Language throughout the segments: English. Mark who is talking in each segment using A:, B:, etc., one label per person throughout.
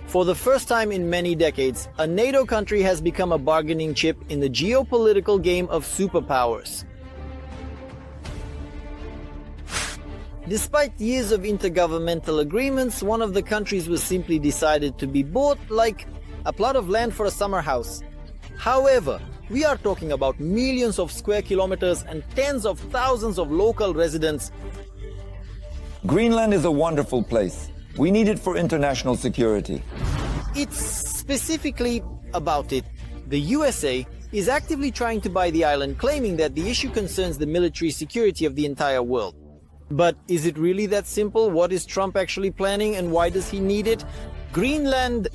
A: For the first time in many decades, a NATO country has become a bargaining chip in the geopolitical game of superpowers. Despite years of intergovernmental agreements, one of the countries was simply decided to be bought like a plot of land for a summer house. However, we are talking about millions of square kilometers and tens of thousands of local residents.
B: Greenland is a wonderful place. We need it for international security.
A: It's specifically about it. The USA is actively trying to buy the island, claiming that the issue concerns the military security of the entire world. But is it really that simple? What is Trump actually planning and why does he need it? Greenland...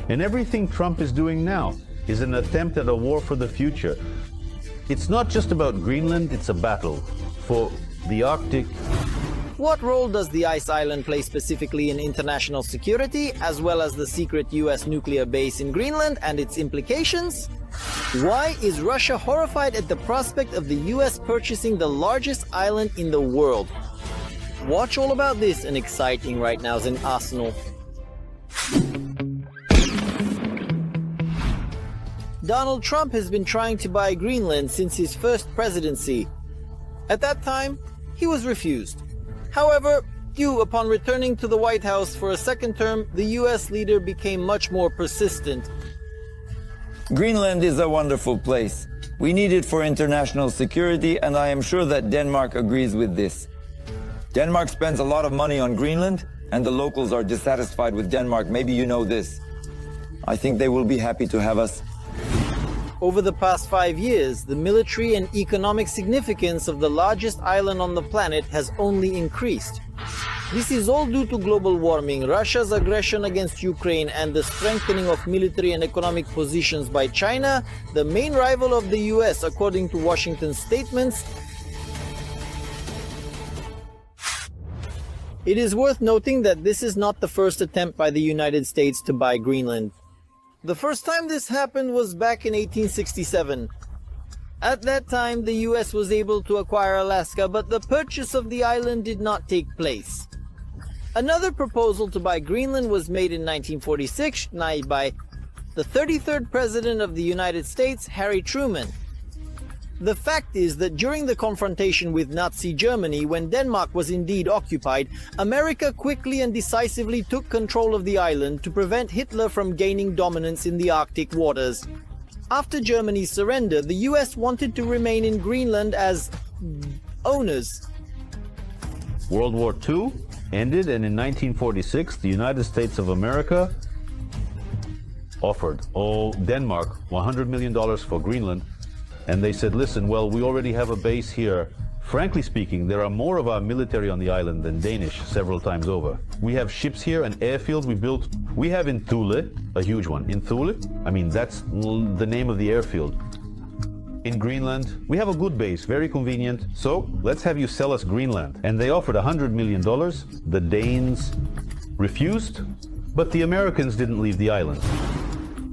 C: And everything Trump is doing now is an attempt at a war for the future. It's not just about Greenland, it's a battle for the Arctic.
A: What role does the ice island play specifically in international security, as well as the secret US nuclear base in Greenland and its implications? Why is Russia horrified at the prospect of the US purchasing the largest island in the world? Watch all about this and exciting right now in Arsenal. Donald Trump has been trying to buy Greenland since his first presidency. At that time, he was refused. However, upon returning to the White House for a second term, the US leader became much more persistent.
B: Greenland is a wonderful place. We need it for international security, and I am sure that Denmark agrees with this. Denmark spends a lot of money on Greenland, and the locals are dissatisfied with Denmark. Maybe you know this. I think they will be happy to have us.
A: Over the past 5 years, the military and economic significance of the largest island on the planet has only increased. This is all due to global warming, Russia's aggression against Ukraine, and the strengthening of military and economic positions by China, the main rival of the US, according to Washington's statements. It is worth noting that this is not the first attempt by the United States to buy Greenland. The first time this happened was back in 1867. At that time, the US was able to acquire Alaska, but the purchase of the island did not take place. Another proposal to buy Greenland was made in 1946 by the 33rd President of the United States, Harry Truman. The fact is that during the confrontation with Nazi Germany, when Denmark was indeed occupied, America quickly and decisively took control of the island to prevent Hitler from gaining dominance in the Arctic waters. After Germany's surrender, the US wanted to remain in Greenland as owners.
C: World War II ended, and in 1946, the United States of America offered Denmark $100 million for Greenland. And they said, listen, well, we already have a base here. Frankly speaking, there are more of our military on the island than Danish several times over. We have ships here and airfields we built. We have in Thule, a huge one. In Thule, I mean, that's the name of the airfield. In Greenland, we have a good base, very convenient. So let's have you sell us Greenland. And they offered $100 million. The Danes refused, but the Americans didn't leave the island.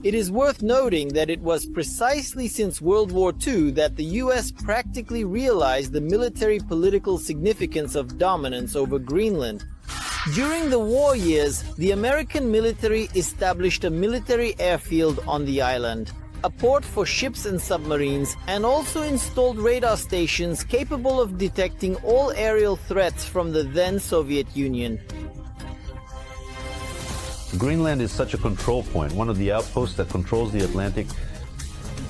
A: It is worth noting that it was precisely since World War II that the US practically realized the military-political significance of dominance over Greenland. During the war years, the American military established a military airfield on the island, a port for ships and submarines, and also installed radar stations capable of detecting all aerial threats from the then Soviet Union.
C: Greenland is such a control point, one of the outposts that controls the Atlantic.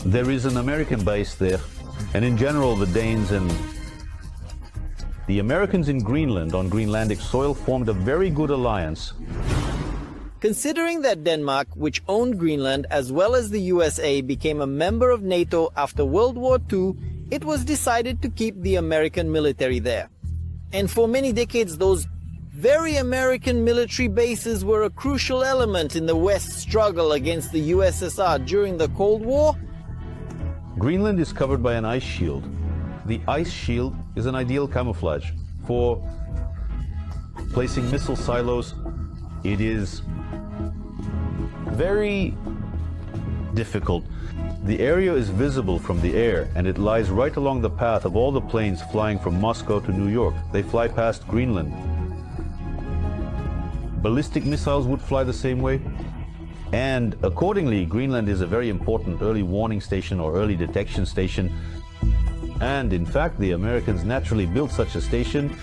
C: There is an American base there, and in general, the Danes and the Americans in Greenland on Greenlandic soil formed a very good alliance.
A: Considering that Denmark, which owned Greenland as well as the USA, became a member of NATO after World War II, it was decided to keep the American military there. And for many decades, those very American military bases were a crucial element in the West's struggle against the USSR during the Cold War.
C: Greenland is covered by an ice shield. The ice shield is an ideal camouflage for placing missile silos. It is very difficult The area is visible from the air, and it lies right along the path of all the planes flying from Moscow to New York. They fly past Greenland. Ballistic missiles would fly the same way. And accordingly, Greenland is a very important early warning station or early detection station. And in fact, the Americans naturally built such a station.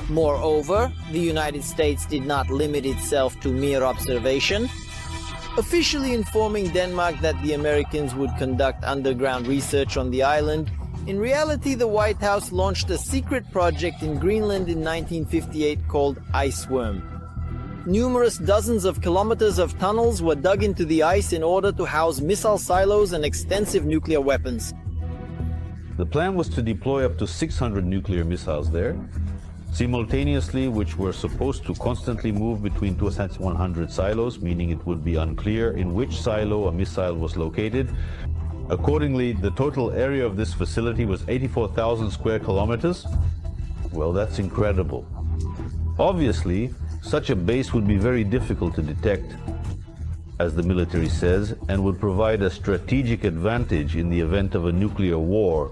A: Moreover, the United States did not limit itself to mere observation, officially informing Denmark that the Americans would conduct underground research on the island. In reality, the White House launched a secret project in Greenland in 1958 called Iceworm. Numerous dozens of kilometers of tunnels were dug into the ice in order to house missile silos and extensive nuclear weapons.
C: The plan was to deploy up to 600 nuclear missiles there, simultaneously, which were supposed to constantly move between 2,100 silos, meaning it would be unclear in which silo a missile was located. Accordingly, the total area of this facility was 84,000 square kilometers. Well, that's incredible. Obviously, such a base would be very difficult to detect, as the military says, and would provide a strategic advantage in the event of a nuclear war.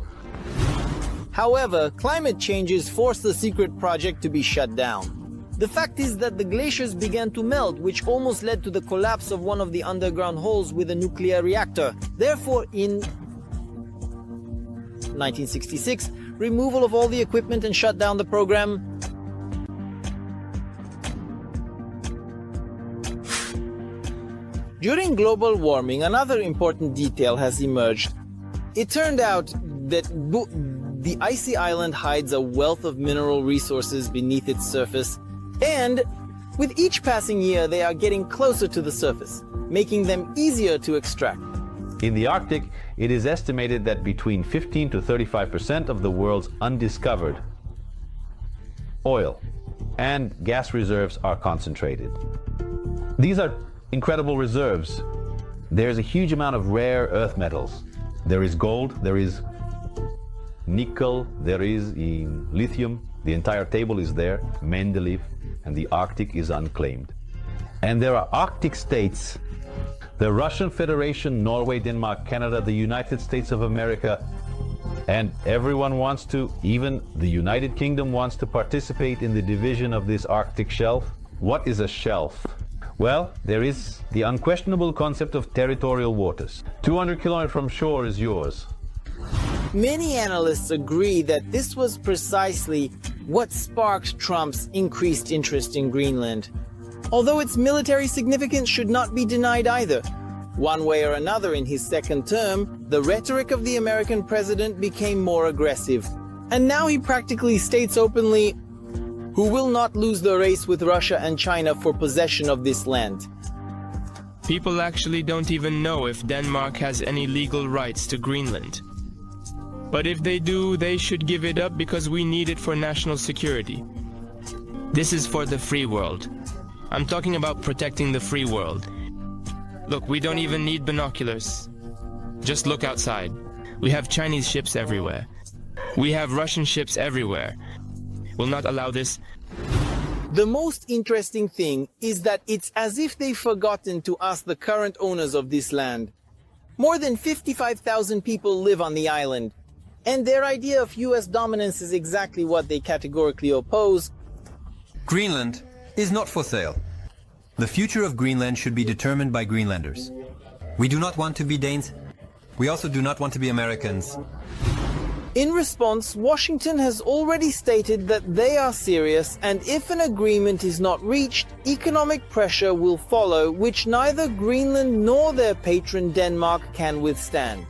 A: However, climate changes forced the secret project to be shut down. The fact is that the glaciers began to melt, which almost led to the collapse of one of the underground holes with a nuclear reactor. Therefore, in 1966, removal of all the equipment and shut down the program. During global warming, another important detail has emerged. It turned out that the icy island hides a wealth of mineral resources beneath its surface, and with each passing year they are getting closer to the surface, making them easier to extract.
C: In the Arctic, it is estimated that between 15 to 35% of the world's undiscovered oil and gas reserves are concentrated. These are incredible reserves. There's a huge amount of rare earth metals. There is gold, there is nickel, there is lithium. The entire table is there, Mendeleev, and the Arctic is unclaimed. And there are Arctic states, the Russian Federation, Norway, Denmark, Canada, the United States of America, and everyone wants to, even the United Kingdom wants to participate in the division of this Arctic shelf. What is a shelf? Well, there is the unquestionable concept of territorial waters. 200 kilometers from shore is yours.
A: Many analysts agree that this was precisely what sparked Trump's increased interest in Greenland. Although its military significance should not be denied either. One way or another in his second term, the rhetoric of the American president became more aggressive. And now he practically states openly, who will not lose the race with Russia and China for possession of this land.
D: People actually don't even know if Denmark has any legal rights to Greenland. But if they do, they should give it up because we need it for national security. This is for the free world. I'm talking about protecting the free world. Look, we don't even need binoculars. Just look outside. We have Chinese ships everywhere. We have Russian ships everywhere. Will not allow this.
A: The most interesting thing is that it's as if they've forgotten to ask the current owners of this land. More than 55,000 people live on the island, and their idea of US dominance is exactly what they categorically oppose.
E: Greenland is not for sale. The future of Greenland should be determined by Greenlanders. We do not want to be Danes. We also do not want to be Americans.
A: In response, Washington has already stated that they are serious, and if an agreement is not reached, economic pressure will follow, which neither Greenland nor their patron Denmark can withstand.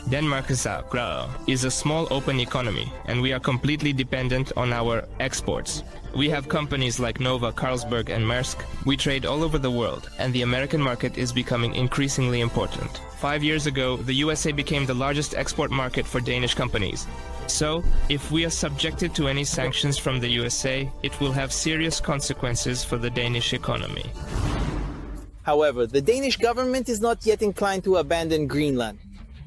D: Denmark is a small open economy, and we are completely dependent on our exports. We have companies like Nova, Carlsberg, and Maersk. We trade all over the world, and the American market is becoming increasingly important. 5 years ago, the USA became the largest export market for Danish companies. So, if we are subjected to any sanctions from the USA, it will have serious consequences for the Danish economy.
A: However, the Danish government is not yet inclined to abandon Greenland.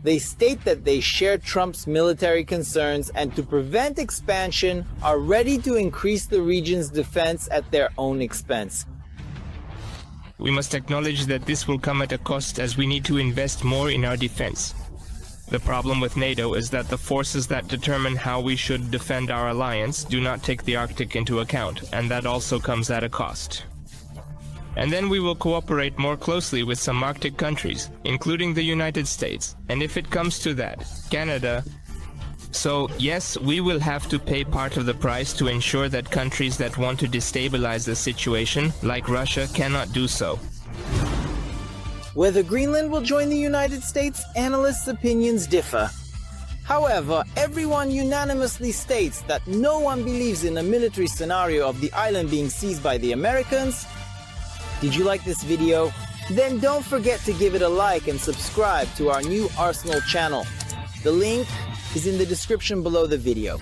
A: They state that they share Trump's military concerns and to prevent expansion are ready to increase the region's defense at their own expense.
D: we must acknowledge that this will come at a cost as we need to invest more in our defense. The problem with NATO is that the forces that determine how we should defend our alliance do not take the Arctic into account, and that also comes at a cost. And then we will cooperate more closely with some Arctic countries, including the United States, and if it comes to that, Canada. So, yes, we will have to pay part of the price to ensure that countries that want to destabilize the situation, like Russia, cannot do so.
A: Whether Greenland will join the United States, analysts' opinions differ. However, everyone unanimously states that no one believes in a military scenario of the island being seized by the Americans. Did you like this video? Then don't forget to give it a like and subscribe to our new Arsenal channel. The link is in the description below the video.